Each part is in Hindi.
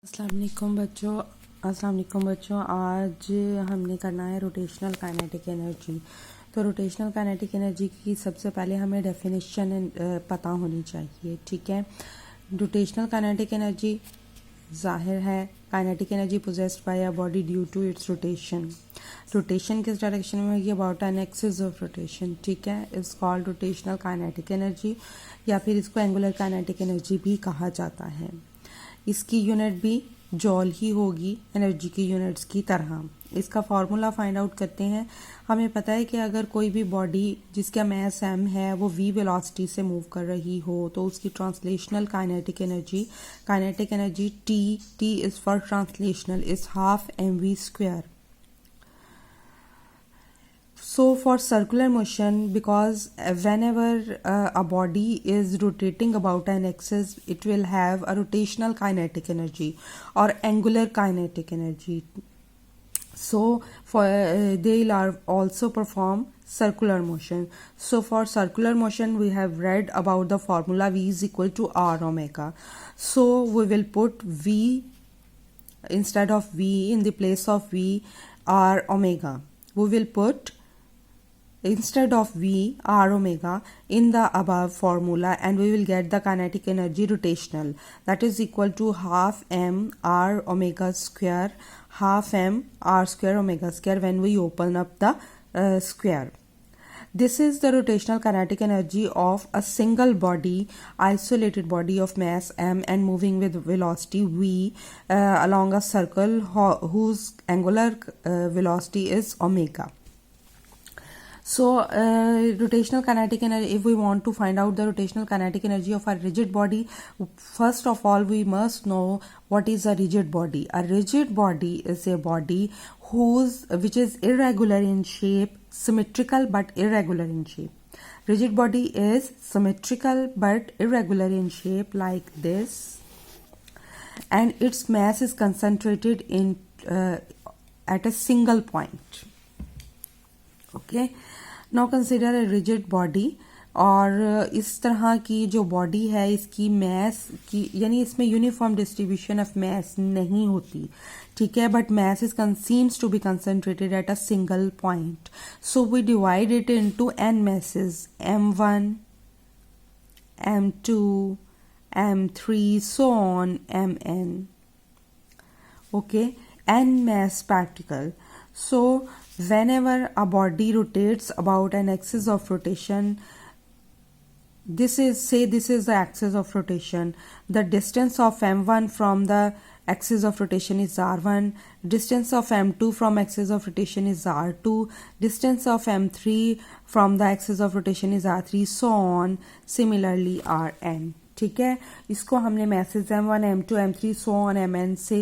अस्सलाम वालेकुम बच्चों। आज हमने करना है रोटेशनल काइनेटिक एनर्जी। तो रोटेशनल काइनेटिक एनर्जी की सबसे पहले हमें डेफिनेशन पता होनी चाहिए, ठीक है। रोटेशनल काइनेटिक एनर्जी जाहिर है kinetic energy possessed by a body due to its rotation. Rotation किस डायरेक्शन में होगी? About an axis of rotation, ठीक है। It's called rotational kinetic energy या फिर इसको एंगुलर काइनेटिक एनर्जी भी कहा जाता है। इसकी यूनिट भी जॉल ही होगी एनर्जी की यूनिट्स की तरह। इसका फार्मूला फाइंड आउट करते हैं। हमें पता है कि अगर कोई भी बॉडी जिसका मास m है वो v वेलोसिटी से मूव कर रही हो तो उसकी translational kinetic energy t is for translational is half mv square. So for circular motion, because whenever a body is rotating about an axis, it will have a rotational kinetic energy or angular kinetic energy. So for they'll also perform circular motion. So for circular motion, we have read about the formula V is equal to R omega. So we will put V instead of V, in the place of V, R omega. We will put instead of V R omega in the above formula and we will get the kinetic energy rotational, that is equal to half m R omega square, half m R square omega square when we open up the square. This is the rotational kinetic energy of a single body, isolated body of mass m and moving with velocity v along a circle whose angular velocity is omega. So rotational kinetic energy, if we want to find out the rotational kinetic energy of a rigid body, first of all we must know what is a rigid body. A rigid body is a body which is irregular in shape, symmetrical but irregular in shape. Rigid body is symmetrical but irregular in shape like this, and its mass is concentrated in at a single point. Okay, now consider a rigid body. और इस तरह की जो बॉडी है इसकी मैस की यानी इसमें यूनिफॉर्म डिस्ट्रीब्यूशन ऑफ मैस नहीं होती, ठीक है, but mass is seems to be concentrated at a single point. So we divide it into n masses, m1, m2, m3, so on, mn. Okay, n mass particle. So whenever a body rotates about an axis of rotation, this is the axis of rotation. The distance of m1 from the axis of rotation is r1, distance of m2 from axis of rotation is r2, distance of m3 from the axis of rotation is r3, so on, similarly rn. ठीक है, इसको हमने message m1, m2, m3, so on mn से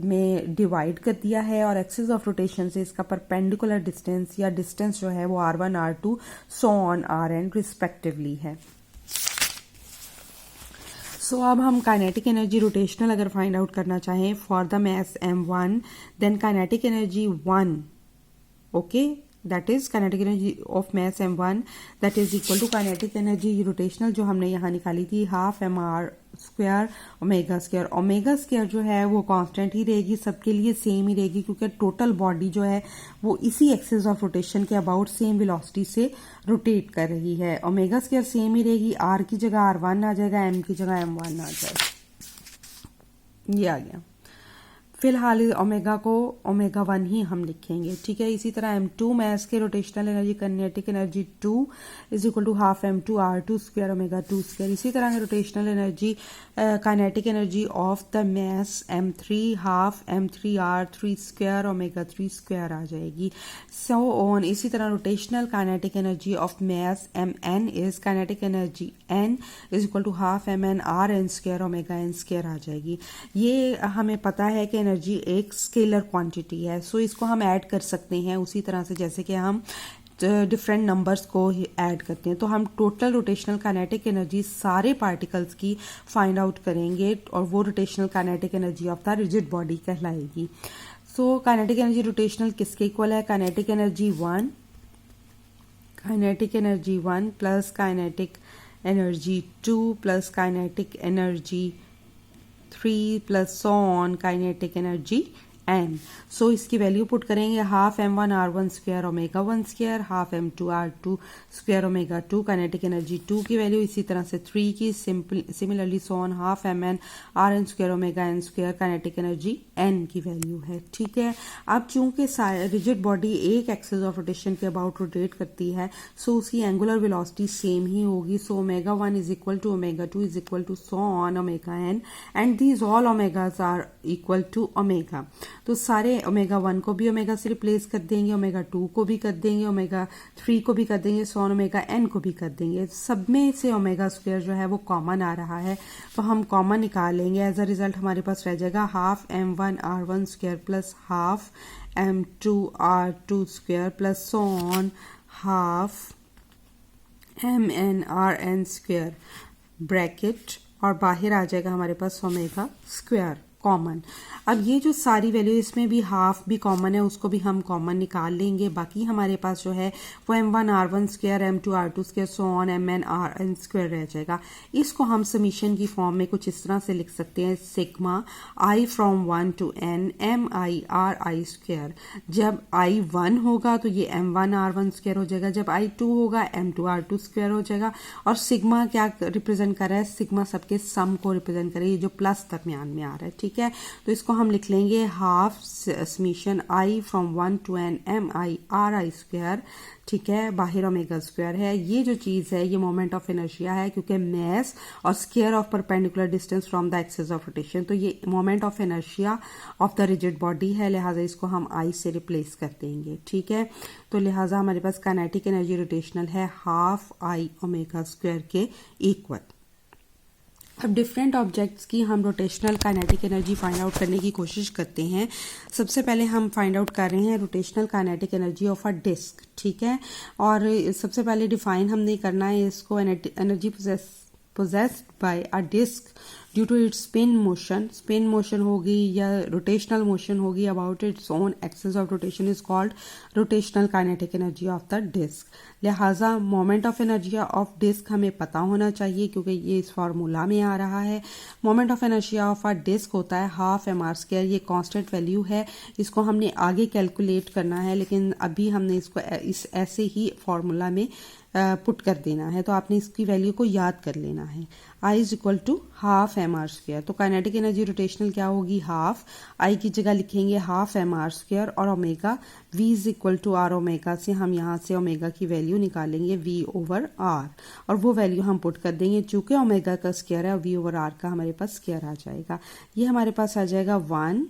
में डिवाइड कर दिया है और एक्सिस ऑफ रोटेशन से इसका परपेंडिकुलर डिस्टेंस या डिस्टेंस जो है वो r1, r2, so on rn respectively है. सो अब हम काइनेटिक एनर्जी रोटेशनल अगर फाइंड आउट करना चाहें for the mass m1, then kinetic energy 1, okay, that is kinetic energy of mass m1 that is equal to kinetic energy rotational जो हमने यहाँ निकाली थी half M R square omega square. Omega square जो है वो कांस्टेंट ही रहेगी, सबके लिए सेम ही रहेगी क्योंकि टोटल बॉडी जो है वो इसी एक्सिस ऑफ रोटेशन के अबाउट सेम वेलोसिटी से रोटेट कर रही है. ओमेगा स्क्वायर सेम ही रहेगी, आर की जगह r1 आ जाएगा, एम की जगह m1 आ जाएगा. ये आ गया. फिलहाल ओमेगा को ओमेगा 1 ही हम लिखेंगे, ठीक है. इसी तरह m2 मैस के rotational energy kinetic energy 2 is equal to half m2 r2 square omega 2 square. इसी तरह rotational energy kinetic energy of the mass m3 half m3 r3 square omega 3 square आ जाएगी, सो ऑन. इसी तरह rotational kinetic energy of mass mn is kinetic energy n is equal to half mn rn square omega n square आ जाएगी. ये हमें पता है कि एनर्जी एक स्केलर क्वांटिटी है, सो इसको हम ऐड कर सकते हैं उसी तरह से जैसे कि हम डिफरेंट नंबर्स को ऐड करते हैं. तो हम टोटल रोटेशनल काइनेटिक एनर्जी सारे पार्टिकल्स की फाइंड आउट करेंगे और वो rotational kinetic energy of the rigid body कहलाएगी. सो काइनेटिक एनर्जी रोटेशनल किसके इक्वल है? Kinetic energy 1 plus kinetic energy 2 plus kinetic energy 3 plus so on kinetic energy n। So इसकी वैल्यू पुट करेंगे half m1 r1 square omega 1 square half m2 r2 square omega 2 kinetic energy 2 की वैल्यू, इसी तरह से 3 की similarly so on half mn rn square omega n square kinetic energy n की वैल्यू है। ठीक है, अब चूंकि रिजिड बॉडी एक एक्सिस ऑफ रोटेशन के अबाउट रोटेट करती है, सो उसकी एंगुलर वेलोसिटी सेम ही होगी। So omega 1 is equal to omega 2 is equal to so on omega n and these all omegas are equal to omega. तो सारे ओमेगा 1 को भी ओमेगा से रिप्लेस कर देंगे, ओमेगा 2 को भी कर देंगे, ओमेगा 3 को भी कर देंगे, सो ओमेगा n को भी कर देंगे। सब में से ओमेगा स्क्वायर जो है वो कॉमन आ रहा है, तो हम कॉमन निकाल लेंगे। एज अ रिजल्ट हमारे पास रह जाएगा half m1 r1 square plus half m2 r2 square plus so on half mn rn square bracket, और बाहर आ जाएगा हमारे पास ओमेगा स्क्वायर कॉमन। अब ये जो सारी वैल्यू, इसमें भी हाफ भी कॉमन है, उसको भी हम कॉमन निकाल लेंगे। बाकी हमारे पास जो है वो m1 r1 square m2 r2 square so on mn rn square रह जाएगा। इसको हम समीशन की फॉर्म में कुछ इस तरह से लिख सकते हैं, sigma i from 1 to n m i r i square. जब i 1 होगा तो ये m1 r1 स्क्वायर हो जाएगा, जब i 2 होगा m2 r2 स्क्वायर हो जाएगा। और सिग्मा क्या रिप्रेजेंट कर रहा है, सिग्मा सबके सम को रिप्रेजेंट कर रही है, जो प्लस दरमियान में आ रहा है। ठीक है, तो इसको हम लिख लेंगे half summation i from 1 to n m i r i square. ठीक है, बाहर ओमेगा स्क्वायर है। ये जो चीज है ये मोमेंट ऑफ इनर्शिया है, क्योंकि मैस और square of perpendicular distance from the axis of rotation, तो ये moment of inertia of the rigid body है, लिहाजा इसको हम i से रिप्लेस कर देंगे। ठीक है, तो लिहाजा हमारे पास काइनेटिक एनर्जी रोटेशनल है हाफ i ओमेगा स्क्वायर के इक्वल। अब डिफरेंट ऑब्जेक्ट्स की हम rotational kinetic energy find out करने की कोशिश करते हैं। सबसे पहले हम फाइंड आउट कर रहे हैं rotational kinetic energy of a disc. ठीक है, और सबसे पहले डिफाइन हमने करना है इसको, energy possessed by a disk due to its spin motion होगी या rotational motion होगी about its own axis of rotation is called rotational kinetic energy of the disk। लिहाजा moment of inertia of disk हमें पता होना चाहिए, क्योंकि ये इस फार्मूला में आ रहा है। moment of inertia of a disk होता है हाफ mr स्क्वायर, ये कांस्टेंट वैल्यू है, इसको हमने आगे कैलकुलेट करना है, लेकिन अभी हमने इसको इस ऐसे ही फार्मूला में पुट कर देना है, तो आपने इसकी वैल्यू को याद कर लेना है। I is equal to half M R square, तो काइनेटिक एनर्जी रोटेशनल क्या होगी, हाफ I की जगह लिखेंगे हाफ एम आर स्क्वायर, और omega V is equal to R omega से हम यहाँ से ओमेगा की वैल्यू निकालेंगे V ओवर R, और वो वैल्यू हम पुट कर देंगे। चूंकि ओमेगा का स्क्वायर है और V ओवर R का हमारे पास स्क्वायर आ जाएगा। ये हमारे पास आ जाएगा 1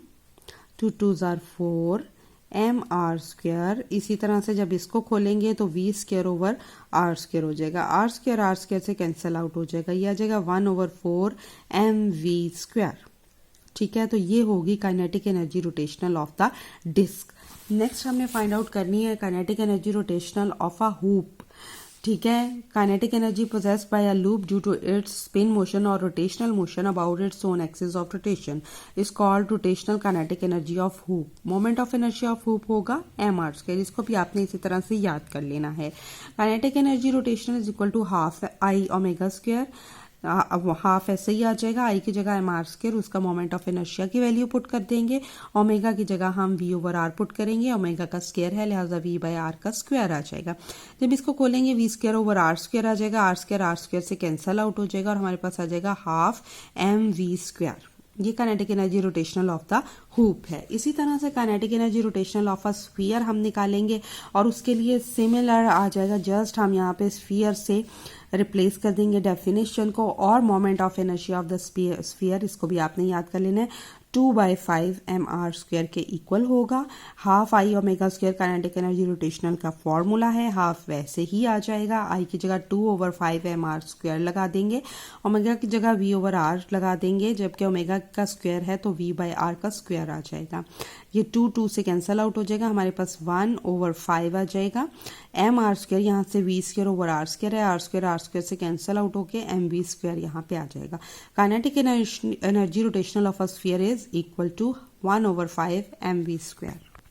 2 2 4 एम आर स्क्वायर। इसी तरह से जब इसको खोलेंगे तो V square over R square हो जाएगा, आर स्क्वायर से कैंसिल आउट हो जाएगा, ये आ जाएगा 1 ओवर 4 एम वी स्क्वायर। ठीक है, तो ये होगी kinetic energy rotational of the disc. Next हमने फाइंड आउट करनी है kinetic energy rotational of a hoop. ठीक है, kinetic energy possessed by a loop due to its spin motion और rotational motion about its own axis of rotation is called rotational kinetic energy of hoop. Moment of inertia of hoop होगा एम आर स्क्वायर, इसको भी आपने इसी तरह से याद कर लेना है। Kinetic energy rotational is equal to half I omega square, अब हाफ ऐसे ही आ जाएगा, आई की जगह एम आर स्क्वायर, उसका मोमेंट ऑफ इनर्शिया की वैल्यू पुट कर देंगे, ओमेगा की जगह हम वी ओवर आर पुट करेंगे, ओमेगा का स्क्वायर है लिहाजा वी बाय आर का स्क्वायर आ जाएगा। जब इसको खोलेंगे V square over R square आ जाएगा, आर स्क्वायर से कैंसल आउट हो जाएगा और हमारे पास आ जाएगा हाफ एम वी स्क्वायर। ये kinetic energy rotational of the hoop है। इसी तरह से kinetic energy rotational of a sphere हम निकालेंगे और उसके लिए सिमिलर आ जाएगा, जस्ट हम यहाँ पे स्फीयर से रिप्लेस कर देंगे डेफिनेशन को, और moment of inertia of the sphere इसको भी आपने याद कर लेना है, 2/5 एम आर स्क्वायर के इक्वल होगा। Half I omega square kinetic energy rotational का फॉर्मूला है, हाफ वैसे ही आ जाएगा, आई की जगह 2/5 एम आर स्क्वायर लगा देंगे, ओमेगा की जगह वी ओवर आर लगा देंगे, जबकि ओमेगा का स्क्वायर है तो वी बाय आर का स्क्वायर आ जाएगा। ये 2 से कैंसल आउट हो जाएगा, हमारे पास 1/5 आ जाएगा। एम आर स्क्वायर यहाँ से V square over R square है, आर स्क्वायर से कैंसल आउट होके एम वी स्क्वायर यहाँ पे आ जाएगा। Kinetic energy rotational of a sphere is equal to 1/5 mv square.